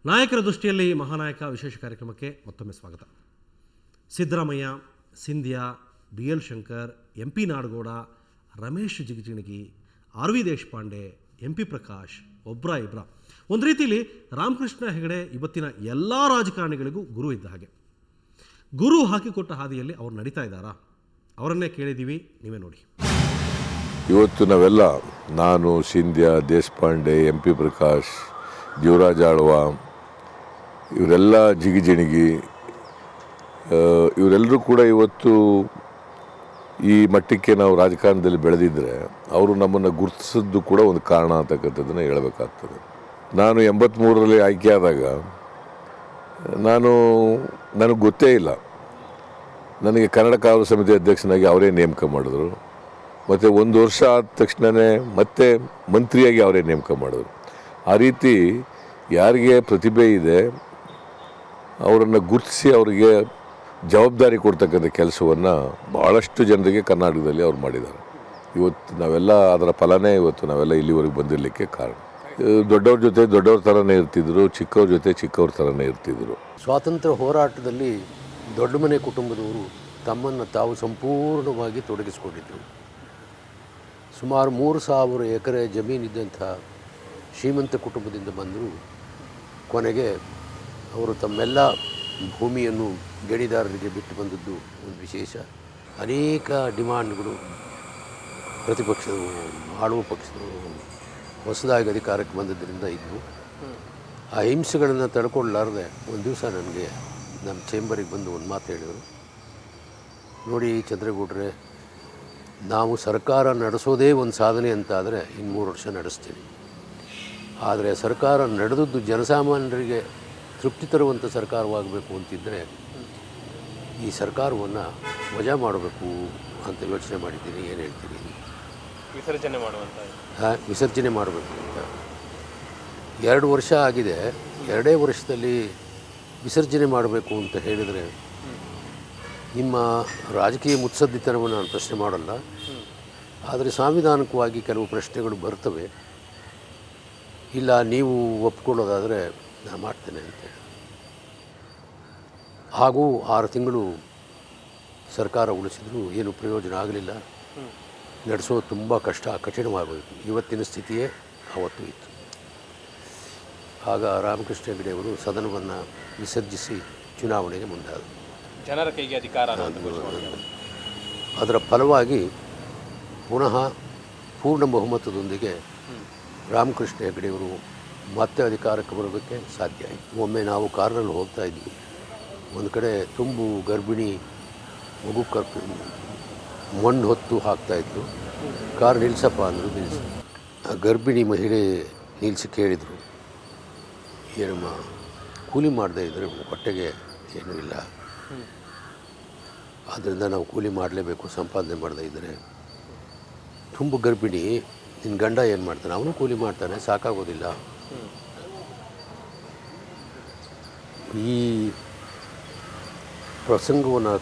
ನಾಯಕರ ದೃಷ್ಟಿಯಲ್ಲಿ ಮಹಾನಾಯಕ ವಿಶೇಷ ಕಾರ್ಯಕ್ರಮಕ್ಕೆ ಮತ್ತೊಮ್ಮೆ ಸ್ವಾಗತ. Siddaramaiah, Scindia, BL Shankar, MP Nadagouda, Ramesh Jigajinagi, RV Deshpande, MP Prakash, ಒಬ್ರ ಇಬ್ರ, ಒಂದು ರೀತಿಯಲ್ಲಿ ರಾಮಕೃಷ್ಣ ಹೆಗಡೆ ಇವತ್ತಿನ ಎಲ್ಲ ರಾಜಕಾರಣಿಗಳಿಗೂ ಗುರು ಇದ್ದ ಹಾಗೆ. ಗುರು ಹಾಕಿಕೊಟ್ಟ ಹಾದಿಯಲ್ಲಿ ಅವ್ರು ನಡೀತಾ ಇದ್ದಾರಾ? ಅವರನ್ನೇ ಕೇಳಿದ್ದೀವಿ, ನೀವೇ ನೋಡಿ. ಇವತ್ತು ನಾವೆಲ್ಲ, ನಾನು, ಸಿಂಧ್ಯಾ, ದೇಶಪಾಂಡೆ, MP ಪ್ರಕಾಶ್, ದೇವರಾಜ ಆಳ್ವ, ಇವರೆಲ್ಲ ಜಿಗಿಜಿಣಗಿ, ಇವರೆಲ್ಲರೂ ಕೂಡ ಇವತ್ತು ಈ ಮಟ್ಟಕ್ಕೆ ನಾವು ರಾಜಕಾರಣದಲ್ಲಿ ಬೆಳೆದಿದ್ದರೆ ಅವರು ನಮ್ಮನ್ನು ಗುರುತಿಸಿದ್ದು ಕೂಡ ಒಂದು ಕಾರಣ ಅಂತಕ್ಕಂಥದ್ದನ್ನು ಹೇಳಬೇಕಾಗ್ತದೆ. ನಾನು 83ರಲ್ಲಿ ಆಯ್ಕೆ ಆದಾಗ ನನಗೆ ಗೊತ್ತೇ ಇಲ್ಲ. ನನಗೆ ಕನ್ನಡ ಕಾವಲು ಸಮಿತಿ ಅಧ್ಯಕ್ಷನಾಗಿ ಅವರೇ ನೇಮಕ ಮಾಡಿದ್ರು. ಮತ್ತು 1 ವರ್ಷ ಆದ ತಕ್ಷಣವೇ ಮತ್ತೆ ಮಂತ್ರಿಯಾಗಿ ಅವರೇ ನೇಮಕ ಮಾಡಿದ್ರು. ಆ ರೀತಿ ಯಾರಿಗೆ ಪ್ರತಿಭೆ ಇದೆ ಅವರನ್ನು ಗುರುತಿಸಿ ಅವರಿಗೆ ಜವಾಬ್ದಾರಿ ಕೊಡ್ತಕ್ಕಂಥ ಕೆಲಸವನ್ನು ಭಾಳಷ್ಟು ಜನರಿಗೆ ಕರ್ನಾಟಕದಲ್ಲಿ ಅವ್ರು ಮಾಡಿದ್ದಾರೆ. ಇವತ್ತು ನಾವೆಲ್ಲ ಅದರ ಫಲನೇ ಇವತ್ತು ನಾವೆಲ್ಲ ಇಲ್ಲಿವರೆಗೆ ಬಂದಿರಲಿಕ್ಕೆ ಕಾರಣ. ದೊಡ್ಡವ್ರ ಜೊತೆ ದೊಡ್ಡವ್ರ ಥರನೇ ಇರ್ತಿದ್ರು, ಚಿಕ್ಕವ್ರ ಜೊತೆ ಚಿಕ್ಕವ್ರ ಥರನೇ ಇರ್ತಿದ್ರು. ಸ್ವಾತಂತ್ರ್ಯ ಹೋರಾಟದಲ್ಲಿ ದೊಡ್ಡ ಮನೆ ಕುಟುಂಬದವರು ತಮ್ಮನ್ನು ತಾವು ಸಂಪೂರ್ಣವಾಗಿ ತೊಡಗಿಸಿಕೊಂಡಿದ್ದರು. ಸುಮಾರು 3,000 ಎಕರೆ ಜಮೀನಿದ್ದಂಥ ಶ್ರೀಮಂತ ಕುಟುಂಬದಿಂದ ಬಂದರು. ಕೊನೆಗೆ ಅವರು ತಮ್ಮೆಲ್ಲ ಭೂಮಿಯನ್ನು ಗಡಿದಾರರಿಗೆ ಬಿಟ್ಟು ಬಂದದ್ದು ಒಂದು ವಿಶೇಷ. ಅನೇಕ ಡಿಮಾಂಡ್ಗಳು ಪ್ರತಿಪಕ್ಷದವರು, ಆಳುವ ಪಕ್ಷದವರು ಹೊಸದಾಗಿ ಅಧಿಕಾರಕ್ಕೆ ಬಂದದ್ದರಿಂದ ಇದ್ದವು. ಆ ಹಿಂಸೆಗಳನ್ನು ತಡ್ಕೊಳ್ಳಾರದೆ ಒಂದು ದಿವಸ ನನಗೆ ನಮ್ಮ ಚೇಂಬರಿಗೆ ಬಂದು ಒಂದು ಮಾತು ಹೇಳಿದರು. ನೋಡಿ ಚಂದ್ರೇಗೌಡರೆ, ನಾವು ಸರ್ಕಾರ ನಡೆಸೋದೇ ಒಂದು ಸಾಧನೆ ಅಂತಾದರೆ ಇನ್ನು 3 ವರ್ಷ ನಡೆಸ್ತೀವಿ. ಆದರೆ ಸರ್ಕಾರ ನಡೆದದ್ದು ಜನಸಾಮಾನ್ಯರಿಗೆ ತೃಪ್ತಿ ತರುವಂಥ ಸರ್ಕಾರವಾಗಬೇಕು ಅಂತಿದ್ದರೆ ಈ ಸರ್ಕಾರವನ್ನು ವಜಾ ಮಾಡಬೇಕು ಅಂತ ಯೋಚನೆ ಮಾಡಿದ್ದೀನಿ. ಏನು ಹೇಳ್ತೀನಿ? ವಿಸರ್ಜನೆ ಮಾಡಬೇಕು ಅಂತ 2 ವರ್ಷ ಆಗಿದೆ. 2 ವರ್ಷದಲ್ಲಿ ವಿಸರ್ಜನೆ ಮಾಡಬೇಕು ಅಂತ ಹೇಳಿದರೆ ನಿಮ್ಮ ರಾಜಕೀಯ ಮುತ್ಸದ್ದಿತನವನ್ನು ನಾನು ಪ್ರಶ್ನೆ ಮಾಡಲ್ಲ. ಆದರೆ ಸಾಂವಿಧಾನಿಕವಾಗಿ ಕೆಲವು ಪ್ರಶ್ನೆಗಳು ಬರ್ತವೆ. ಇಲ್ಲ ನೀವು ಒಪ್ಕೊಳ್ಳೋದಾದರೆ ನಾನು ಮಾಡ್ತೇನೆ ಅಂತ. ಹಾಗೂ 6 ತಿಂಗಳು ಸರ್ಕಾರ ಉಳಿಸಿದ್ರು, ಏನು ಪ್ರಯೋಜನ ಆಗಲಿಲ್ಲ. ನಡೆಸೋದು ತುಂಬ ಕಠಿಣವಾಗೋಯಿತು. ಇವತ್ತಿನ ಸ್ಥಿತಿಯೇ ಆವತ್ತು ಇತ್ತು. ಆಗ ರಾಮಕೃಷ್ಣ ಹೆಗಡೆಯವರು ಸದನವನ್ನು ವಿಸರ್ಜಿಸಿ ಚುನಾವಣೆಗೆ ಮುಂದಾದರು. ಜನರ ಕೈಗೆ ಅಧಿಕಾರ ಅದರ ಫಲವಾಗಿ ಪುನಃ ಪೂರ್ಣ ಬಹುಮತದೊಂದಿಗೆ ರಾಮಕೃಷ್ಣ ಹೆಗಡೆಯವರು ಮತ್ತೆ ಅಧಿಕಾರಕ್ಕೆ ಬರೋದಕ್ಕೆ ಸಾಧ್ಯ ಆಯಿತು. ಒಮ್ಮೆ ನಾವು ಕಾರಿನಲ್ಲಿ ಹೋಗ್ತಾ ಇದ್ವಿ. ಒಂದು ಕಡೆ ತುಂಬು ಗರ್ಭಿಣಿ ಮಗು ಮಣ್ಣು ಹೊತ್ತು ಹಾಕ್ತಾಯಿದ್ರು. ಕಾರ್ ನಿಲ್ಲಿಸಪ್ಪ ಅಂದರು. ನಿಲ್ಲಿಸಿ ಆ ಗರ್ಭಿಣಿ ಮಹಿಳೆ ನಿಲ್ಲಿಸಿ ಕೇಳಿದರು, ಏನಮ್ಮ ಕೂಲಿ ಮಾಡದೇ ಇದ್ದರೆ ಹೊಟ್ಟೆಗೆ ಏನೂ ಇಲ್ಲ, ಆದ್ದರಿಂದ ನಾವು ಕೂಲಿ ಮಾಡಲೇಬೇಕು, ಸಂಪಾದನೆ ಮಾಡದೇ ಇದ್ದರೆ. ತುಂಬು ಗರ್ಭಿಣಿ, ನಿನ್ನ ಗಂಡ ಏನು ಮಾಡ್ತಾನೆ? ಅವನು ಕೂಲಿ ಮಾಡ್ತಾನೆ, ಸಾಕಾಗೋದಿಲ್ಲ. ಈ ಪ್ರಸಂಗವನ್ನು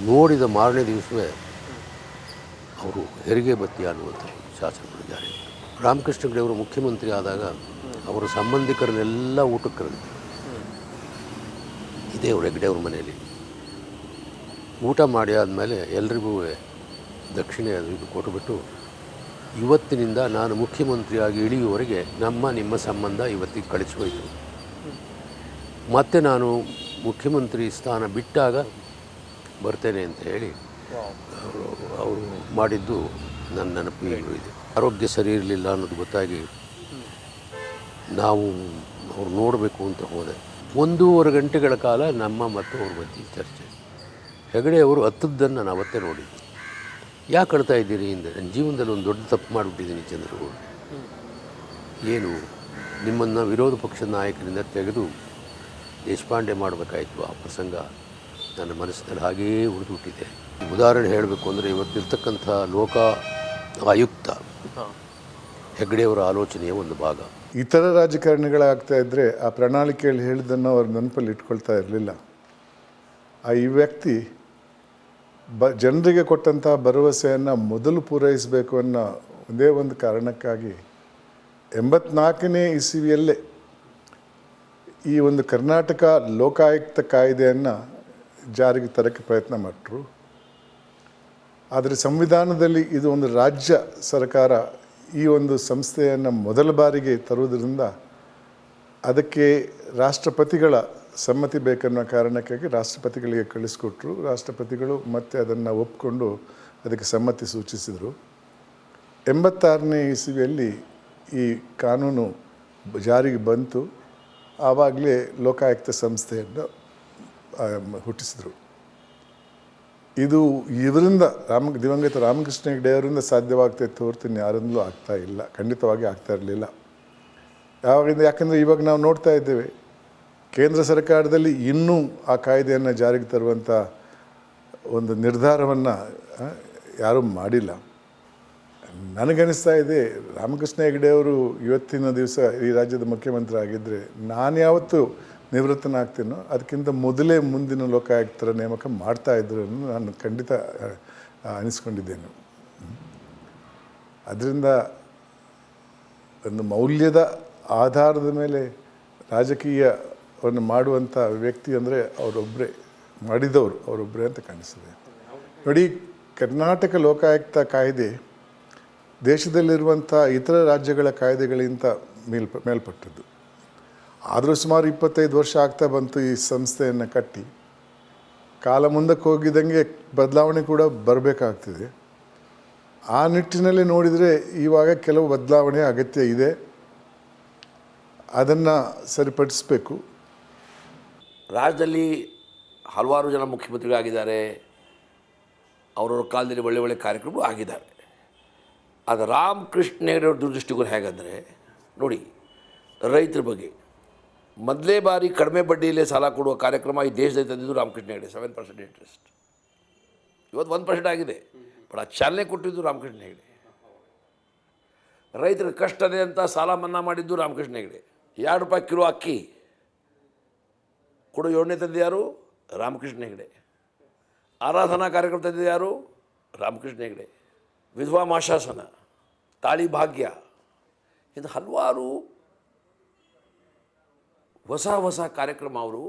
ನೋಡಿದ ಮಾರನೇ ದಿವಸವೇ ಅವರು ಹೆರಿಗೆ ಬತ್ತಿ ಅನ್ನುವಂಥ ಶಾಸನಗಳು ಜಾರಿ. ರಾಮಕೃಷ್ಣ ಹೆಗಡೆಯವರು ಮುಖ್ಯಮಂತ್ರಿ ಆದಾಗ ಅವರ ಸಂಬಂಧಿಕರನ್ನೆಲ್ಲ ಊಟಕ್ಕೆ ಕರೆದಿದ್ದರು. ಇದೇ ಅವರು ಹೆಗಡೆಯವ್ರ ಮನೆಯಲ್ಲಿ ಊಟ ಮಾಡಿ ಆದಮೇಲೆ ಎಲ್ರಿಗೂ ದಕ್ಷಿಣೆ ಅದು ಇದು ಕೊಟ್ಟುಬಿಟ್ಟು, ಇವತ್ತಿನಿಂದ ನಾನು ಮುಖ್ಯಮಂತ್ರಿಯಾಗಿ ಇಳಿಯುವವರೆಗೆ ನಿಮ್ಮ ಸಂಬಂಧ ಇವತ್ತಿಗೆ ಕಳಿಸೋಯಿತು. ಮತ್ತು ನಾನು ಮುಖ್ಯಮಂತ್ರಿ ಸ್ಥಾನ ಬಿಟ್ಟಾಗ ಬರ್ತೇನೆ ಅಂತ ಹೇಳಿ ಅವರು ಮಾಡಿದ್ದು ನನ್ನ ನೆನಪಿಗೂ ಇದೆ. ಆರೋಗ್ಯ ಸರಿ ಇರಲಿಲ್ಲ ಅನ್ನೋದು ಗೊತ್ತಾಗಿ ನಾವು ಅವ್ರು ನೋಡಬೇಕು ಅಂತ ಹೋದೆ. 1.5 ಗಂಟೆಗಳ ಕಾಲ ನಮ್ಮ ಮತ್ತು ಅವ್ರ ಮಧ್ಯೆ ಚರ್ಚೆ. ಹೆಗಡೆಯವರು ಹತ್ತದ್ದನ್ನು ನಾನು ಅವತ್ತೇ ನೋಡಿದ್ದೆ. ಯಾಕೆ ಅಳ್ತಾ ಇದ್ದೀರಿ ಅಂದರೆ, ನನ್ನ ಜೀವನದಲ್ಲಿ ಒಂದು ದೊಡ್ಡ ತಪ್ಪು ಮಾಡಿಬಿಟ್ಟಿದ್ದೀನಿ ಚಂದ್ರಗೌಡ. ಏನು, ನಿಮ್ಮನ್ನು ವಿರೋಧ ಪಕ್ಷದ ನಾಯಕರಿಂದ ತೆಗೆದು ದೇಶಪಾಂಡೆ ಮಾಡಬೇಕಾಯಿತು. ಆ ಪ್ರಸಂಗ ನನ್ನ ಮನಸ್ಸಿನಲ್ಲಿ ಹಾಗೆಯೇ ಉಳಿದುಬಿಟ್ಟಿದೆ. ಉದಾಹರಣೆ ಹೇಳಬೇಕು ಅಂದರೆ, ಇವತ್ತಿರ್ತಕ್ಕಂಥ ಲೋಕ ಆಯುಕ್ತ ಹೆಗಡೆಯವರ ಆಲೋಚನೆಯ ಒಂದು ಭಾಗ. ಇತರ ರಾಜಕಾರಣಿಗಳಾಗ್ತಾ ಇದ್ದರೆ ಆ ಪ್ರಣಾಳಿಕೆಯಲ್ಲಿ ಹೇಳಿದ್ದನ್ನು ಅವ್ರ ನೆನಪಲ್ಲಿ ಇಟ್ಕೊಳ್ತಾ ಇರಲಿಲ್ಲ. ಈ ವ್ಯಕ್ತಿ ಜನರಿಗೆ ಕೊಟ್ಟಂಥ ಭರವಸೆಯನ್ನು ಮೊದಲು ಪೂರೈಸಬೇಕು ಅನ್ನೋ ಒಂದೇ ಒಂದು ಕಾರಣಕ್ಕಾಗಿ 84ನೇ ಇಸವಿಯಲ್ಲೇ ಈ ಒಂದು ಕರ್ನಾಟಕ ಲೋಕಾಯುಕ್ತ ಕಾಯ್ದೆಯನ್ನು ಜಾರಿಗೆ ತರೋಕ್ಕೆ ಪ್ರಯತ್ನ ಮಾಡಿದ್ರು. ಆದರೆ ಸಂವಿಧಾನದಲ್ಲಿ ಇದು ಒಂದು ರಾಜ್ಯ ಸರ್ಕಾರ ಈ ಒಂದು ಸಂಸ್ಥೆಯನ್ನು ಮೊದಲ ಬಾರಿಗೆ ತರುವುದರಿಂದ ಅದಕ್ಕೆ ರಾಷ್ಟ್ರಪತಿಗಳ ಸಮ್ಮತಿ ಬೇಕನ್ನೋ ಕಾರಣಕ್ಕಾಗಿ ರಾಷ್ಟ್ರಪತಿಗಳಿಗೆ ಕಳಿಸ್ಕೊಟ್ರು. ರಾಷ್ಟ್ರಪತಿಗಳು ಮತ್ತೆ ಅದನ್ನು ಒಪ್ಪಿಕೊಂಡು ಅದಕ್ಕೆ ಸಮ್ಮತಿ ಸೂಚಿಸಿದರು. 86ನೇ ಇಸವಿಯಲ್ಲಿ ಈ ಕಾನೂನು ಜಾರಿಗೆ ಬಂತು. ಆವಾಗಲೇ ಲೋಕಾಯುಕ್ತ ಸಂಸ್ಥೆಯನ್ನು ಹುಟ್ಟಿಸಿದರು. ಇದು ಇವರಿಂದ ದಿವಂಗತ ರಾಮಕೃಷ್ಣ ಹೆಗಡೆ ಅವರಿಂದ ಸಾಧ್ಯವಾಗ್ತಾಯಿತ್ತು ಹೊರತು ಯಾರಿಂದಲೂ ಆಗ್ತಾ ಇಲ್ಲ, ಖಂಡಿತವಾಗಿ ಆಗ್ತಾ ಇರಲಿಲ್ಲ. ಯಾಕಂದರೆ ಇವಾಗ ನಾವು ನೋಡ್ತಾ ಇದ್ದೇವೆ ಕೇಂದ್ರ ಸರ್ಕಾರದಲ್ಲಿ ಇನ್ನೂ ಆ ಕಾಯ್ದೆಯನ್ನು ಜಾರಿಗೆ ತರುವಂಥ ಒಂದು ನಿರ್ಧಾರವನ್ನು ಯಾರೂ ಮಾಡಿಲ್ಲ. ನನಗನ್ನಿಸ್ತಾ ಇದೆ ರಾಮಕೃಷ್ಣ ಹೆಗಡೆ ಅವರು ಇವತ್ತಿನ ದಿವಸ ಈ ರಾಜ್ಯದ ಮುಖ್ಯಮಂತ್ರಿ ಆಗಿದ್ದರೆ ನಾನು ಯಾವತ್ತು ನಿವೃತ್ತನಾಗ್ತೀನೋ ಅದಕ್ಕಿಂತ ಮೊದಲೇ ಮುಂದಿನ ಲೋಕಾಯುಕ್ತರ ನೇಮಕ ಮಾಡ್ತಾಯಿದ್ರು ಅನ್ನೋದು ನಾನು ಖಂಡಿತ ಅನಿಸ್ಕೊಂಡಿದ್ದೇನೆ. ಅದರಿಂದ ಒಂದು ಮೌಲ್ಯದ ಆಧಾರದ ಮೇಲೆ ರಾಜಕೀಯವನ್ನು ಮಾಡುವಂಥ ವ್ಯಕ್ತಿ ಅಂದರೆ ಅವರೊಬ್ಬರೇ ಅಂತ ಕಾಣಿಸ್ತದೆ. ನೋಡಿ, ಕರ್ನಾಟಕ ಲೋಕಾಯುಕ್ತ ಕಾಯ್ದೆ ದೇಶದಲ್ಲಿರುವಂಥ ಇತರ ರಾಜ್ಯಗಳ ಕಾಯ್ದೆಗಳಿಗಿಂತ ಮೇಲ್ಪಟ್ಟದ್ದು. ಆದರೂ ಸುಮಾರು 25 ವರ್ಷ ಆಗ್ತಾ ಬಂತು ಈ ಸಂಸ್ಥೆಯನ್ನು ಕಟ್ಟಿ. ಕಾಲ ಮುಂದಕ್ಕೆ ಹೋಗಿದ್ದಂಗೆ ಬದಲಾವಣೆ ಕೂಡ ಬರಬೇಕಾಗ್ತದೆ. ಆ ನಿಟ್ಟಿನಲ್ಲಿ ನೋಡಿದರೆ ಇವಾಗ ಕೆಲವು ಬದಲಾವಣೆ ಅಗತ್ಯ ಇದೆ, ಅದನ್ನು ಸರಿಪಡಿಸಬೇಕು. ರಾಜ್ಯದಲ್ಲಿ ಹಲವಾರು ಜನ ಮುಖ್ಯಮಂತ್ರಿಗಳಾಗಿದ್ದಾರೆ, ಅವರವ್ರ ಕಾಲದಲ್ಲಿ ಒಳ್ಳೆ ಒಳ್ಳೆ ಕಾರ್ಯಕ್ರಮ ಆಗಿದ್ದಾರೆ. ಅದು ರಾಮಕೃಷ್ಣ ಹೆಗಡೆ ಅವ್ರ ದುರದೃಷ್ಟಿಗಳು ಹೇಗಂದರೆ ನೋಡಿ, ರೈತರ ಬಗ್ಗೆ ಮೊದಲೇ ಬಾರಿ ಕಡಿಮೆ ಬಡ್ಡಿಯಲ್ಲೇ ಸಾಲ ಕೊಡುವ ಕಾರ್ಯಕ್ರಮ ಈ ದೇಶದಲ್ಲಿ ತಂದಿದ್ದು ರಾಮಕೃಷ್ಣ ಹೆಗಡೆ. 7% ಇಂಟ್ರೆಸ್ಟ್. ಇವತ್ತು 1% ಆಗಿದೆ, ಬಟ್ ಆ ಚಾಲನೆ ಕೊಟ್ಟಿದ್ದು ರಾಮಕೃಷ್ಣ ಹೆಗಡೆ. ರೈತರ ಕಷ್ಟದೆ ಅಂತ ಸಾಲ ಮನ್ನಾ ಮಾಡಿದ್ದು ರಾಮಕೃಷ್ಣ ಹೆಗಡೆ. 2 ರೂಪಾಯಿ ಕಿಲೋ ಅಕ್ಕಿ ಕೊಡು ಯೋಜನೆ ತಂದಿದ್ದು ಯಾರು? ರಾಮಕೃಷ್ಣ ಹೆಗಡೆ. ಆರಾಧನಾ ಕಾರ್ಯಕ್ರಮ ತಂದಿದ್ದು ಯಾರು? ರಾಮಕೃಷ್ಣ ಹೆಗಡೆ. ವಿಧವಾ ಮಾಶಾಸನ, ತಾಳಿ ಭಾಗ್ಯ, ಇದು ಹಲವಾರು ಹೊಸ ಕಾರ್ಯಕ್ರಮ ಅವರು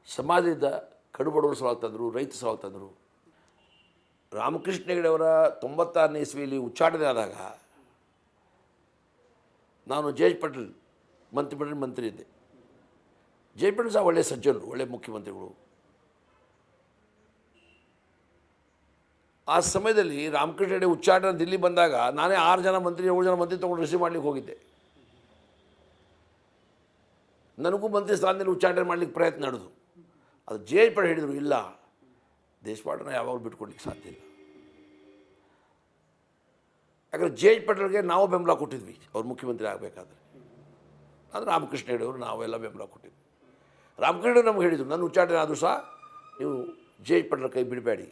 ಸಮಾಜದ ಕಡುಬಡವರು ಸಲುವಾಗಿ ತಂದರು, ರೈತ ಸಲುವಾಗಿ ತಂದರು. ರಾಮಕೃಷ್ಣ ಹೆಗಡೆ ಅವರ 96ನೇ ಇಸ್ವಿಯಲ್ಲಿ ಉಚ್ಚಾಟನೆ ಆದಾಗ ನಾನು ಜೆ.ಎಚ್. ಪಟೇಲ್ ಮಂತ್ರಿ ಇದ್ದೆ. ಜೆ.ಎಚ್. ಪಟೇಲ್ ಸಹ ಒಳ್ಳೆಯ ಸಜ್ಜನರು, ಒಳ್ಳೆಯ ಮುಖ್ಯಮಂತ್ರಿಗಳು. ಆ ಸಮಯದಲ್ಲಿ ರಾಮಕೃಷ್ಣ ಹೆಗಡೆ ಉಚ್ಚಾಟನೆ ದಿಲ್ಲಿ ಬಂದಾಗ ನಾನೇ 7 ಜನ ಮಂತ್ರಿ ತೊಗೊಂಡು ರಿಸೀವ್ ಮಾಡಲಿಕ್ಕೆ ಹೋಗಿದ್ದೆ. ನನಗೂ ಮಂತ್ರಿ ಸ್ಥಾನದಲ್ಲಿ ಉಚ್ಚಾಟನೆ ಮಾಡಲಿಕ್ಕೆ ಪ್ರಯತ್ನ ನಡೆದು ಅದು ಜೆ.ಎಚ್. ಪಟೇಲ್ ಹೇಳಿದರು, ಇಲ್ಲ, ದೇಶಪಾಂಡೆನ ಯಾವಾಗಲೂ ಬಿಟ್ಕೊಡ್ಲಿಕ್ಕೆ ಸಾಧ್ಯ ಇಲ್ಲ. ಯಾಕಂದರೆ ಜೆ.ಎಚ್. ಪಟೇಲ್ಗೆ ನಾವು ಬೆಂಬಲ ಕೊಟ್ಟಿದ್ವಿ ಅವ್ರು ಮುಖ್ಯಮಂತ್ರಿ ಆಗಬೇಕಾದ್ರೆ. ಅಂದರೆ ರಾಮಕೃಷ್ಣ ಹೆಗಡೆ ಅವರು ನಾವೆಲ್ಲ ಬೆಂಬಲ ಕೊಟ್ಟಿದ್ವಿ. ರಾಮಕೃಷ್ಣ ಹೆಗಡೆ ನಮ್ಗೆ ಹೇಳಿದರು, ನನ್ನ ಉಚ್ಚಾಟನೆ ಆದರೂ ಸಹ ನೀವು ಜೆ.ಎಚ್. ಪಟೇಲ್ ಕೈ ಬಿಡಬೇಡಿ,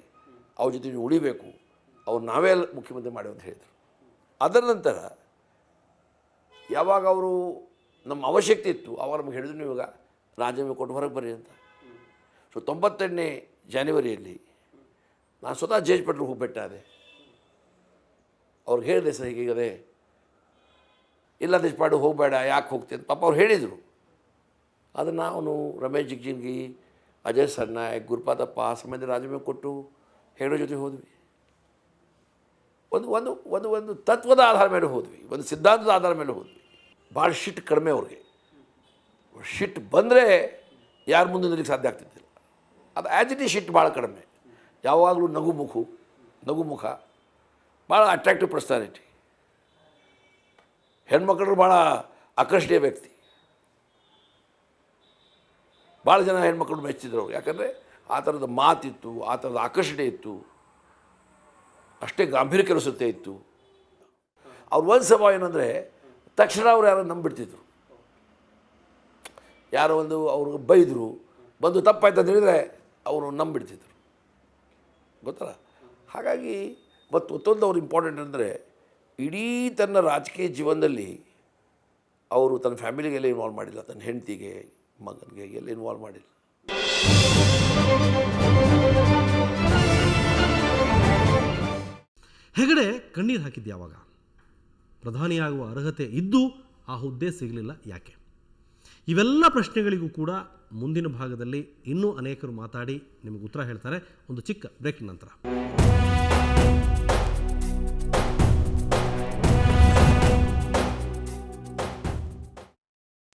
ಅವ್ರ ಜೊತೆ ನೀವು ಉಳಿಬೇಕು, ಅವ್ರು ನಾವೇ ಮುಖ್ಯಮಂತ್ರಿ ಮಾಡಿ ಅಂತ ಹೇಳಿದರು. ಅದರ ನಂತರ ಯಾವಾಗ ಅವರು ನಮ್ಮ ಅವಶ್ಯಕತೆ ಇತ್ತು ಆವಾಗ ನಮಗೆ ಹೇಳಿದ್ರು, ನೀವು ಇವಾಗ ರಾಜೀನಾಮೆ ಕೊಟ್ಟು ಹೊರಗೆ ಬರ್ರಿ ಅಂತ. ಸೊ 98ನೇ ಜನವರಿಯಲ್ಲಿ ನಾನು ಸ್ವತಃ ಜೆ.ಎಚ್. ಪಟೇಲ್ ಹೋಗಿ ಭೇಟಿಯಾದೆ. ಅವ್ರಿಗೆ ಹೇಳಿದೆ, ಸರ್ ಹೀಗಿದೆ, ಇಲ್ಲ ದೇಶಪಾಂಡೆ ಹೋಗಬೇಡ, ಯಾಕೆ ಹೋಗ್ತೀನಿ ಪಾಪ ಅವ್ರು ಹೇಳಿದರು. ಅದನ್ನು ಅವನು ರಮೇಶ್ ಜಿಗಜಿಣಗಿ, ಅಜಯ್ ಸರ್ನಾಯಕ್, ಗುರುಪಾದಪ್ಪ ಸಮಯದಲ್ಲಿ ರಾಜೀನಾಮೆ ಕೊಟ್ಟು ಹೆಗಡೆ ಜೊತೆ ಹೋದ್ವಿ. ಒಂದು ಒಂದು ಒಂದು ತತ್ವದ ಆಧಾರ ಮೇಲೆ ಹೋದ್ವಿ, ಒಂದು ಸಿದ್ಧಾಂತದ ಆಧಾರ ಮೇಲೆ ಹೋದ್ವಿ. ಭಾಳ ಶಿಟ್ ಕಡಿಮೆ ಅವ್ರಿಗೆ. ಶಿಟ್ ಬಂದರೆ ಯಾರು ಮುಂದೆ ನಿಲ್ಲಿಕ್ಕೆ ಸಾಧ್ಯ ಆಗ್ತಿದ್ದಿಲ್ಲ. ಅದು ಆ್ಯಸ್ ಶಿಟ್ ಭಾಳ ಕಡಿಮೆ. ಯಾವಾಗಲೂ ನಗುಮುಖ, ಭಾಳ ಅಟ್ರಾಕ್ಟಿವ್ ಪರ್ಸನಾಲಿಟಿ. ಹೆಣ್ಮಕ್ಳು ಭಾಳ ಆಕರ್ಷಣೀಯ ವ್ಯಕ್ತಿ. ಭಾಳ ಜನ ಹೆಣ್ಮಕ್ಳು ಮೆಚ್ಚಿದ್ರು ಅವ್ರು. ಯಾಕಂದರೆ ಆ ಥರದ ಮಾತಿತ್ತು, ಆ ಥರದ ಆಕರ್ಷಣೆ ಇತ್ತು, ಅಷ್ಟೇ ಗಾಂಭೀರ್ಯ ಕೆಲಸತೆ ಇತ್ತು. ಅವ್ರ ಒಂದು ಸ್ವಭಾವ ಏನಂದರೆ ತಕ್ಷಣ ಅವ್ರು ಯಾರೋ ನಂಬಿಡ್ತಿದ್ರು. ಯಾರೋ ಒಂದು ಅವ್ರಿಗೆ ಬೈದರು, ಬಂದು ತಪ್ಪಾಯ್ತು ಅಂತ ಹೇಳಿದರೆ ಅವರು ನಂಬಿಡ್ತಿದ್ರು, ಗೊತ್ತಲ್ಲ. ಹಾಗಾಗಿ ಮತ್ತೊಂದು ಅವ್ರು ಇಂಪಾರ್ಟೆಂಟ್ ಅಂದರೆ ಇಡೀ ತನ್ನ ರಾಜಕೀಯ ಜೀವನದಲ್ಲಿ ಅವರು ತನ್ನ ಫ್ಯಾಮಿಲಿಗೆಲ್ಲ ಇನ್ವಾಲ್ವ್ ಮಾಡಿಲ್ಲ, ತನ್ನ ಹೆಂಡತಿಗೆ ಮಗನಿಗೆ ಎಲ್ಲ ಇನ್ವಾಲ್ವ್ ಮಾಡಿಲ್ಲ. ಹೆಗಡೆ ಕಣ್ಣೀರು ಹಾಕಿದ್ದು ಯಾವಾಗ? ಪ್ರಧಾನಿಯಾಗುವ ಅರ್ಹತೆ ಇದ್ದು ಆ ಹುದ್ದೆ ಸಿಗಲಿಲ್ಲ ಯಾಕೆ? ಇವೆಲ್ಲ ಪ್ರಶ್ನೆಗಳಿಗೂ ಕೂಡ ಮುಂದಿನ ಭಾಗದಲ್ಲಿ ಇನ್ನೂ ಅನೇಕರು ಮಾತಾಡಿ ನಿಮಗೆ ಉತ್ತರ ಹೇಳ್ತಾರೆ. ಒಂದು ಚಿಕ್ಕ ಬ್ರೇಕ್ ನಂತರ.